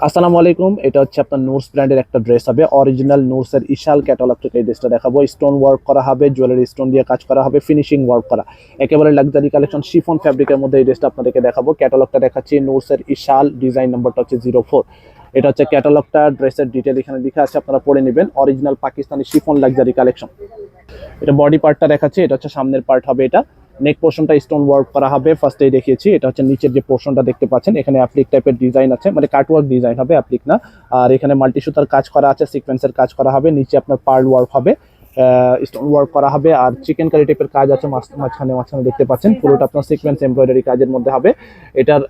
আসসালামু আলাইকুম। এটা হচ্ছে আপনার নুরস ব্র্যান্ডের একটা ড্রেস হবে। অরিজিনাল নুরসের ইশাল ক্যাটালগ থেকে এই ড্রেসটা দেখাবো। স্টোন ওয়ার্ক করা হবে, জুয়েলারি স্টোন দিয়ে কাজ করা হবে, ফিনিশিং ওয়ার্ক করা। একেবারে লাক্সারি কালেকশন শিফন ফ্যাব্রিকের মধ্যে এই ড্রেসটা আপনাদেরকে দেখাবো। ক্যাটালগটা দেখাচ্ছি নুরসের ইশাল, ডিজাইন নাম্বারটা হচ্ছে 04। এটা হচ্ছে ক্যাটালগটা, ড্রেসের ডিটেল এখানে লেখা আছে, আপনারা পড়ে নেবেন। Original Pakistani chiffon luxury collection. এটা বডি পার্টটা দেখাচ্ছি, এটা হচ্ছে সামনের পার্ট হবে। এটা নেক পোর্শনটা স্টোন ওয়ার্ক করা হবে, ফার্স্টেই দেখিয়েছি। এটা হচ্ছে নিচের যে পোর্শনটা দেখতে পাচ্ছেন, এখানে অ্যাপ্লিক টাইপের ডিজাইন আছে, মানে কাটওয়ার্ক ডিজাইন হবে, অ্যাপ্লিক না। আর এখানে মাল্টি সুতার কাজ করা আছে, সিকোয়েন্সের কাজ করা হবে, নিচে আপনার পার্ল ওয়ার্ক হবে, স্টোন ওয়ার্ক করা হবে। আর চিকেন কারি টাইপের কাজ আছে মাঝখানে মাঝখানে দেখতে পাচ্ছেন, পুরোটা আপনার সিকোয়েন্স এমব্রয়ডারি কাজের মধ্যে হবে। এটার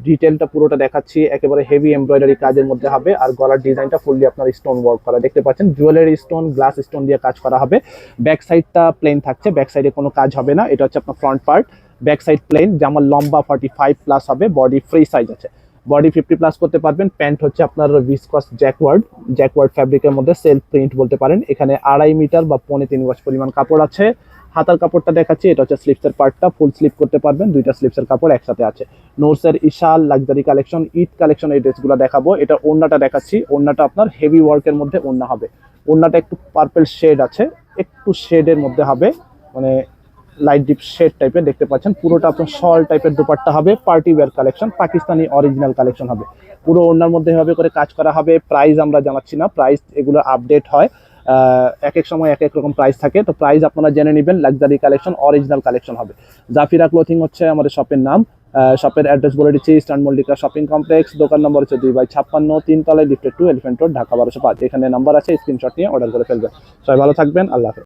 ডিটেলটা পুরোটা দেখাচ্ছি, একেবারে হেভি এমব্রয়ডারি কাজের মধ্যে হবে। আর গলার ডিজাইনটা ফুললি আপনার স্টোন ওয়ার্ক করা দেখতে পাচ্ছেন, জুয়েলারি স্টোন, গ্লাস স্টোন দিয়ে কাজ করা হবে। ব্যাক সাইডটা প্লেন থাকছে, ব্যাক সাইডে কোনো কাজ হবে না। এটা হচ্ছে আপনার front part, back side plane. জামার লম্বা 45 প্লাস হবে, বডি ফ্রি সাইজ আছে, বডি 50 প্লাস করতে পারবেন। প্যান্ট হচ্ছে আপনার ভিসকস জ্যাকওয়ার্ড ফ্যাব্রিকের মধ্যে সেলফ প্রিন্ট বলতে পারেন। এখানে 2.5 মিটার বা 3.25 গজ পরিমাণ কাপড় আছে। হাতার কাপড়টা দেখাচ্ছি, এটা হচ্ছে স্লিপসের পার্টটা, ফুল স্লিপ করতে পারবেন, দুইটা স্লিপসের কাপড় একসাথে আছে। নোরসের ইশাল লাক্সারি কালেকশন, ঈদ কালেকশন এই ড্রেসগুলো দেখাবো। এটা ওড়নাটা দেখাচ্ছি, ওড়নাটা আপনার হেভি ওয়ার্কের মধ্যে ওড়না হবে। ওড়নাটা একটু পার্পল শেড আছে, একটু শেডের মধ্যে হবে, মানে লাইট ডিপ শেড টাইপের দেখতে পাচ্ছেন। পুরোটা আপনার শল টাইপের দুপাট্টা হবে, party wear collection, Pakistani original collection হবে। পুরো ওড়নার মধ্যে এভাবে করে কাজ করা হবে। প্রাইস আমরা জানাচ্ছি না, প্রাইস এগুলো আপডেট হয়, এক এক সময় এক এক রকম প্রাইস থাকে। তো প্রাইস আপনারা জেনে নেবেন। লাক্সারি কালেকশন, অরিজিনাল কালেকশন হবে। জাফিরা ক্লোথিং হচ্ছে আমাদের শপের নাম। শপের অ্যাড্রেস বলে দিচ্ছি, ইস্টার্ন মল্লিকা শপিং কমপ্লেক্স, দোকান নম্বর হচ্ছে 2/56, 3 তলায়, লিফটেড 2, এলিফ্যান্ট রোড, ঢাকা 1205। এখানে নাম্বার আছে, স্ক্রিনশট নিয়ে অর্ডার করে ফেলবেন। সবাই ভালো থাকবেন, আল্লাহ হাফেজ।